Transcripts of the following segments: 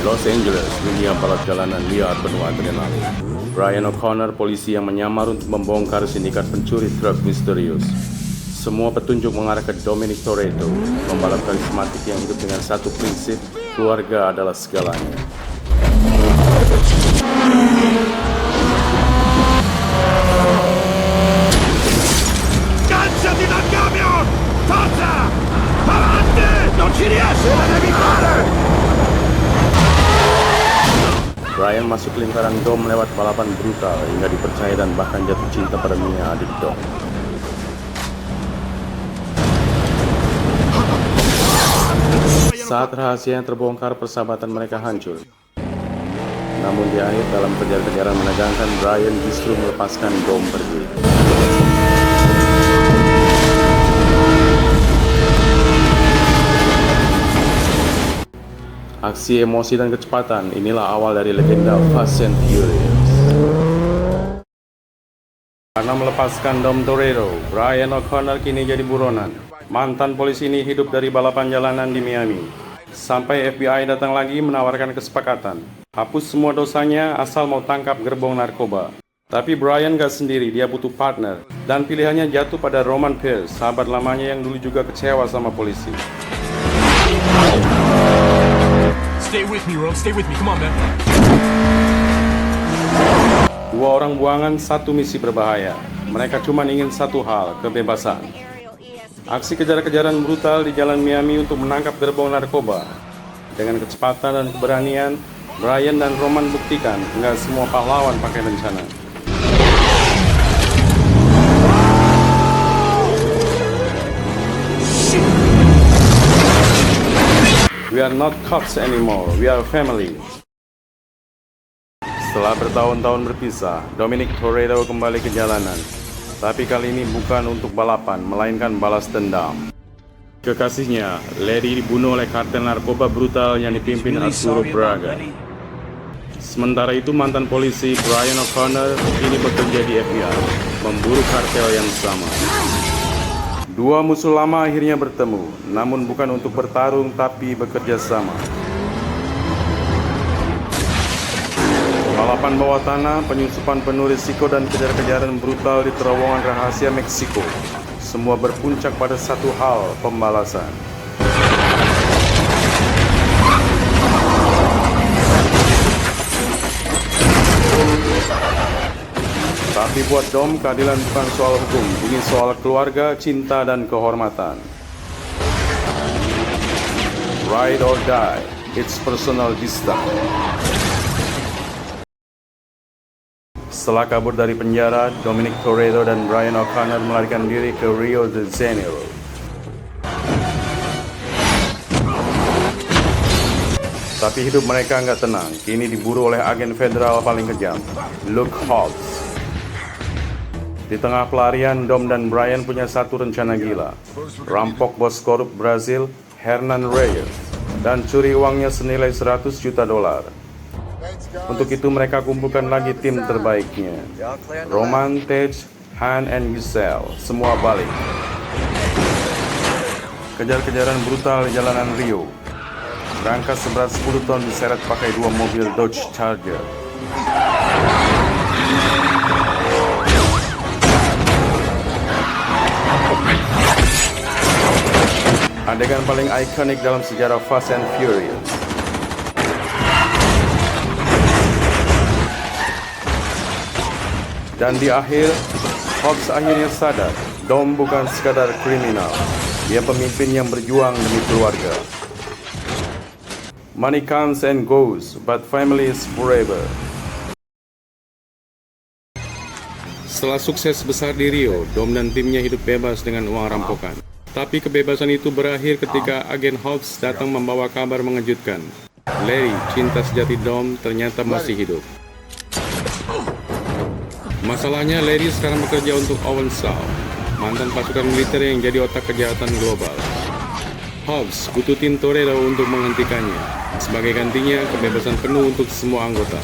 Los Angeles, dunia balap jalanan liar penuh adrenalin. Brian O'Connor, polisi yang menyamar untuk membongkar sindikat pencuri truk misterius. Semua petunjuk mengarah ke Dominic Toretto, pembalap karismatik yang hidup dengan satu prinsip, keluarga adalah segalanya. Sganciati dal camion! Forza! Avanti! Non ci riesci, la devi fare! Brian masuk lingkaran Dom lewat balapan brutal hingga dipercaya dan bahkan jatuh cinta pada Mia, adik Dom. Saat rahasia yang terbongkar, persahabatan mereka hancur. Namun di akhir, dalam kejar-kejaran menegangkan, Brian justru melepaskan Dom pergi. Aksi, emosi, dan kecepatan, inilah awal dari legenda Fast and Furious. Karena melepaskan Dom Toretto, Brian O'Connor kini jadi buronan. Mantan polisi ini hidup dari balapan jalanan di Miami. Sampai FBI datang lagi menawarkan kesepakatan. Hapus semua dosanya asal mau tangkap gerbong narkoba. Tapi Brian gak sendiri, dia butuh partner. Dan pilihannya jatuh pada Roman Pierce, sahabat lamanya yang dulu juga kecewa sama polisi. Stay with me, Rome. Stay with me. Come on, man. Dua orang buangan, satu misi berbahaya. Mereka cuma ingin satu hal, kebebasan. Aksi kejar-kejaran brutal di jalan Miami untuk menangkap gerbong narkoba. Dengan kecepatan dan keberanian, Brian dan Roman buktikan nggak semua pahlawan pakai rencana. We are not cops anymore, we are family. Setelah bertahun-tahun berpisah, Dominic Toretto kembali ke jalanan. Tapi kali ini bukan untuk balapan, melainkan balas dendam. Kekasihnya, Larry, dibunuh oleh kartel narkoba brutal yang dipimpin Arturo Braga. Sementara itu mantan polisi Brian O'Connor kini bekerja di FBI, memburu kartel yang sama. Dua musuh lama akhirnya bertemu, namun bukan untuk bertarung tapi bekerja sama. Balapan bawah tanah, penyusupan penuh risiko dan kejar-kejaran brutal di terowongan rahasia Meksiko. Semua berpuncak pada satu hal, pembalasan. Tapi buat Dom, keadilan bukan soal hukum, ini soal keluarga, cinta, dan kehormatan. Ride or die, it's personal this time. Setelah kabur dari penjara, Dominic Toretto dan Brian O'Connor melarikan diri ke Rio de Janeiro. Tapi hidup mereka nggak tenang, kini diburu oleh agen federal paling kejam, Luke Hobbs. Di tengah pelarian, Dom dan Brian punya satu rencana gila. Rampok bos korup Brazil, Hernan Reyes, dan curi uangnya senilai 100 juta dolar. Untuk itu mereka kumpulkan lagi tim terbaiknya. Roman, Tej, Han, and Giselle, semua balik. Kejar-kejaran brutal di jalanan Rio. Berangkas seberat 10 ton diseret pakai dua mobil Dodge Charger. Adegan paling ikonik dalam sejarah Fast and Furious. Dan di akhir, Hobbs akhirnya sadar, Dom bukan sekadar kriminal. Dia pemimpin yang berjuang demi keluarga. Money comes and goes, but family is forever. Setelah sukses besar di Rio, Dom dan timnya hidup bebas dengan uang rampokan. Tapi kebebasan itu berakhir ketika agen Hobbs datang membawa kabar mengejutkan. Larry, cinta sejati Dom, ternyata masih hidup. Masalahnya, Larry sekarang bekerja untuk Owen Shaw, mantan pasukan militer yang jadi otak kejahatan global. Hobbs butuh tim Toretto untuk menghentikannya. Sebagai gantinya, kebebasan penuh untuk semua anggota.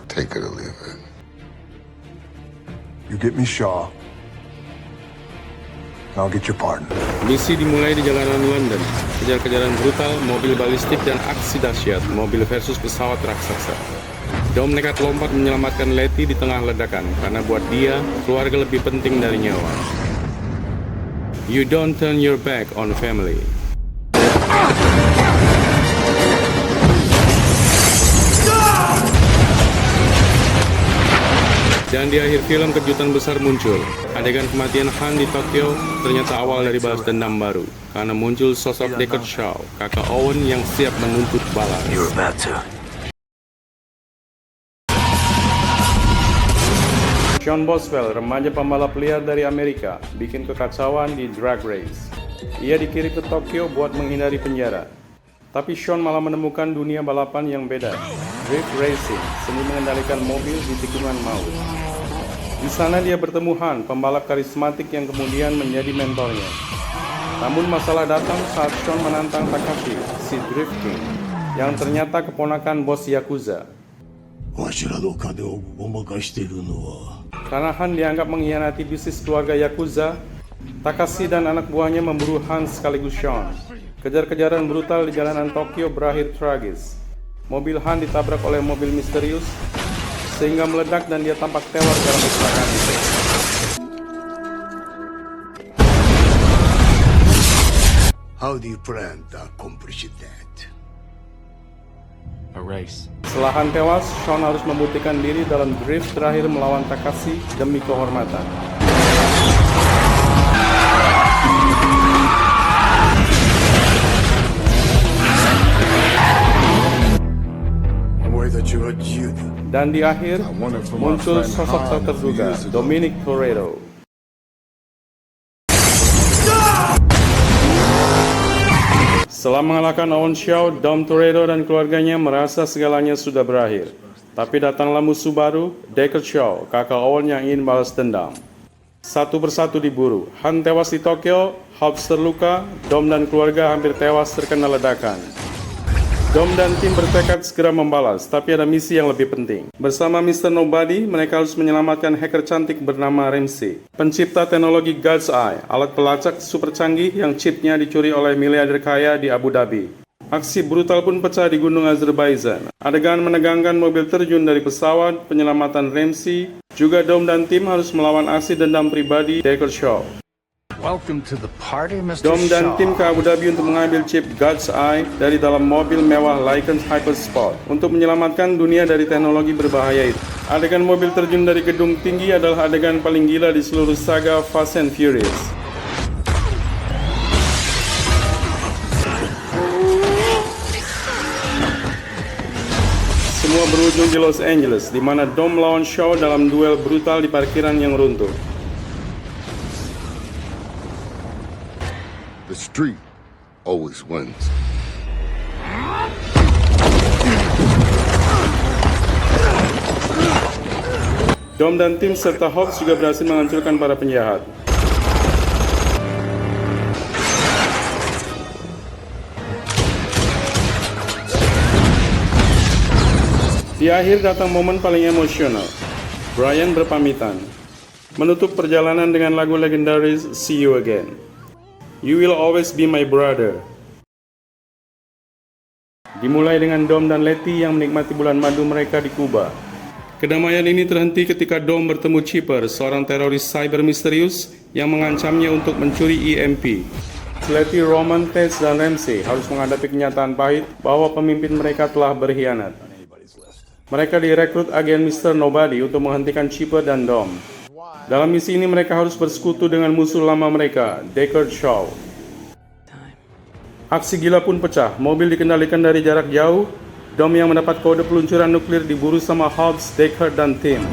Take it or leave it. You get me Shaw, I'll get your pardon. Misi dimulai di jalanan London. Kejar-kejaran brutal, mobil balistik, dan aksi dahsyat, mobil versus pesawat raksasa. Dom nekat lompat menyelamatkan Letty di tengah ledakan, karena buat dia, keluarga lebih penting dari nyawa. You don't turn your back on family. Dan di akhir film kejutan besar muncul. Adegan kematian Han di Tokyo ternyata awal dari balas dendam baru, karena muncul sosok Deckard Shaw, kakak Owen yang siap menuntut balas. You're about to. Sean Boswell, remaja pembalap liar dari Amerika, bikin kekacauan di drag race. Ia dikirim ke Tokyo buat menghindari penjara. Tapi Sean malah menemukan dunia balapan yang beda. Drift racing, seni mengendalikan mobil di tikungan maut. Di sana dia bertemu Han, pembalap karismatik yang kemudian menjadi mentornya. Namun masalah datang saat Sean menantang Takashi, si Drift King, yang ternyata keponakan bos Yakuza. Karena Han dianggap mengkhianati bisnis keluarga Yakuza, Takashi dan anak buahnya memburu Han sekaligus Sean. Kejar-kejaran brutal di jalanan Tokyo berakhir tragis. Mobil Han ditabrak oleh mobil misterius, sehingga meledak dan dia tampak tewas dalam kecelakaan itu. How do you plan to accomplish that? A race. Setelah Han tewas, Sean harus membuktikan diri dalam drift terakhir melawan Takashi demi kehormatan. Dan di akhir, muncul sosok tak terduga, Dominic Toretto. Setelah mengalahkan Owen Shaw, Dom Toretto dan keluarganya merasa segalanya sudah berakhir. Tapi datanglah musuh baru, Deckard Shaw, kakak Owen yang ingin balas dendam. Satu persatu diburu. Han tewas di Tokyo, Hobbs terluka, Dom dan keluarga hampir tewas terkena ledakan. Dom dan tim bertekad segera membalas, tapi ada misi yang lebih penting. Bersama Mr. Nobody, mereka harus menyelamatkan hacker cantik bernama Ramsey, pencipta teknologi God's Eye, alat pelacak super canggih yang chipnya dicuri oleh miliarder kaya di Abu Dhabi. Aksi brutal pun pecah di Gunung Azerbaijan. Adegan menegangkan mobil terjun dari pesawat, penyelamatan Ramsey, juga Dom dan tim harus melawan aksi dendam pribadi Deckard Shaw. Welcome to the party, Mr. Dom dan tim ke Abu Dhabi untuk mengambil chip God's Eye dari dalam mobil mewah Lykan Hypersport untuk menyelamatkan dunia dari teknologi berbahaya itu. Adegan mobil terjun dari gedung tinggi adalah adegan paling gila di seluruh saga Fast and Furious. Semua berujung di Los Angeles, di mana Dom melawan Shaw dalam duel brutal di parkiran yang runtuh. The street always wins. Dom dan tim serta Hobbs juga berhasil menghancurkan para penjahat. Di akhir datang momen paling emosional. Brian berpamitan, menutup perjalanan dengan lagu legendaris See You Again. You will always be my brother. Dimulai dengan Dom dan Letty yang menikmati bulan madu mereka di Kuba. Kedamaian ini terhenti ketika Dom bertemu Chipper, seorang teroris cyber misterius yang mengancamnya untuk mencuri EMP. Letty, Roman, Tess, dan Ramsey harus menghadapi kenyataan pahit bahwa pemimpin mereka telah berkhianat. Mereka direkrut agen Mr. Nobody untuk menghentikan Chipper dan Dom. Dalam misi ini mereka harus bersekutu dengan musuh lama mereka, Deckard Shaw. Aksi gila pun pecah, mobil dikendalikan dari jarak jauh. Dom yang mendapat kode peluncuran nuklir diburu sama Hobbs, Deckard, dan tim.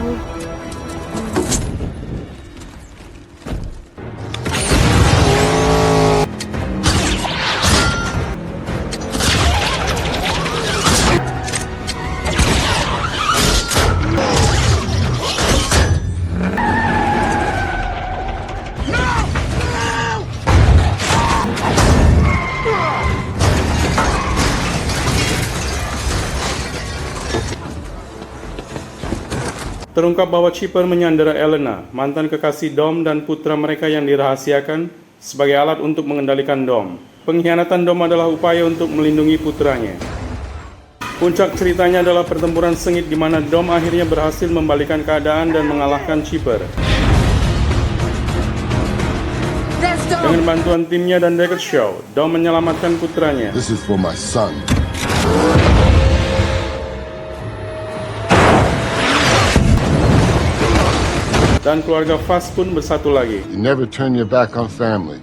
Terungkap bahwa Chipper menyandera Elena, mantan kekasih Dom dan putra mereka yang dirahasiakan, sebagai alat untuk mengendalikan Dom. Pengkhianatan Dom adalah upaya untuk melindungi putranya. Puncak ceritanya adalah pertempuran sengit di mana Dom akhirnya berhasil membalikan keadaan dan mengalahkan Chipper. Dengan bantuan timnya dan Deckard Shaw, Dom menyelamatkan putranya. This is for my son. Dan keluarga Fast pun bersatu lagi. You never turn your back on family.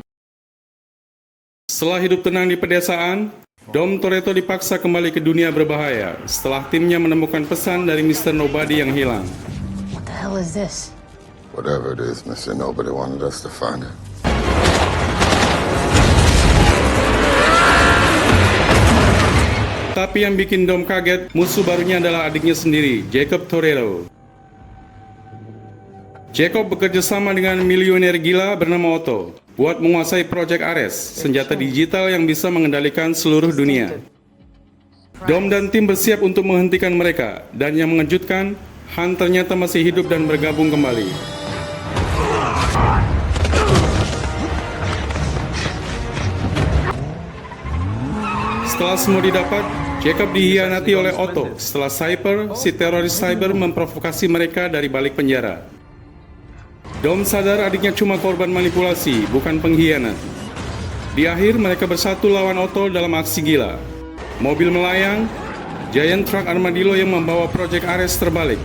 Setelah hidup tenang di pedesaan, Dom Toretto dipaksa kembali ke dunia berbahaya setelah timnya menemukan pesan dari Mr. Nobody yang hilang. What the hell is this? Whatever it is, Mr. Nobody wanted us to find it. Tapi yang bikin Dom kaget, musuh barunya adalah adiknya sendiri, Jacob Toretto. Jacob bekerja sama dengan milioner gila bernama Otto buat menguasai Project Ares, senjata digital yang bisa mengendalikan seluruh dunia. Dom dan tim bersiap untuk menghentikan mereka, dan yang mengejutkan, Han ternyata masih hidup dan bergabung kembali. Setelah semua didapat, Jacob dihianati oleh Otto setelah Cypher, si teroris cyber, memprovokasi mereka dari balik penjara. Dom sadar adiknya cuma korban manipulasi, bukan pengkhianat. Di akhir, mereka bersatu lawan Otto dalam aksi gila. Mobil melayang, giant truck armadillo yang membawa Project Ares terbalik.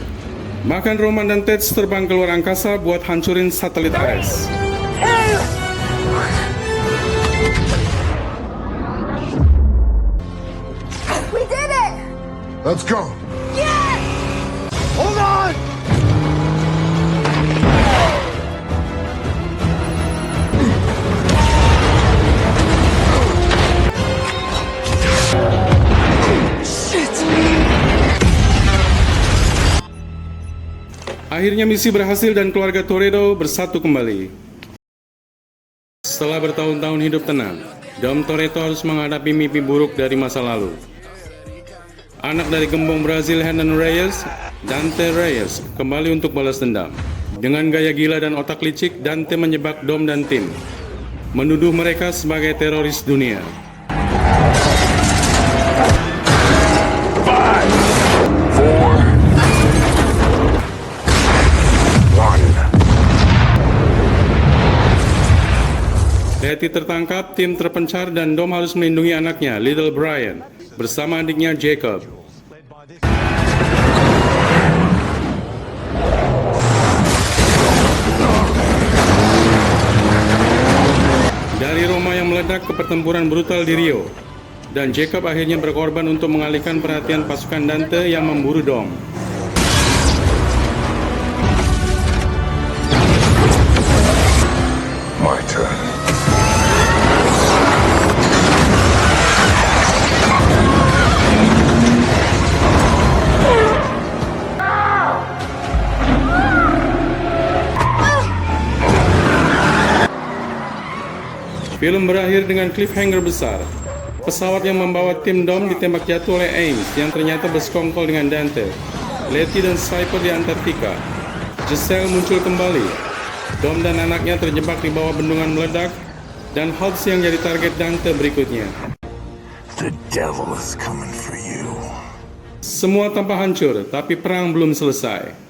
Bahkan Roman dan Ted terbang keluar angkasa buat hancurin satelit Ares. We did it! Let's go. Yes! Hold on! Akhirnya misi berhasil dan keluarga Toretto bersatu kembali. Setelah bertahun-tahun hidup tenang, Dom Toretto harus menghadapi mimpi buruk dari masa lalu. Anak dari gembong Brazil Hernan Reyes, Dante Reyes, kembali untuk balas dendam. Dengan gaya gila dan otak licik, Dante menjebak Dom dan tim, menuduh mereka sebagai teroris dunia. Letty tertangkap, tim terpencar, dan Dom harus melindungi anaknya, Little Brian, bersama adiknya Jacob. Dari Roma yang meledak ke pertempuran brutal di Rio, dan Jacob akhirnya berkorban untuk mengalihkan perhatian pasukan Dante yang memburu Dom. My turn. Film berakhir dengan cliffhanger besar. Pesawat yang membawa tim Dom ditembak jatuh oleh Ames yang ternyata bersekongkol dengan Dante. Letty dan Cypher di Antartika. Giselle muncul kembali. Dom dan anaknya terjebak di bawah bendungan meledak, dan Hobbs yang jadi target Dante berikutnya. The devil is coming for you. Semua tampak hancur, tapi perang belum selesai.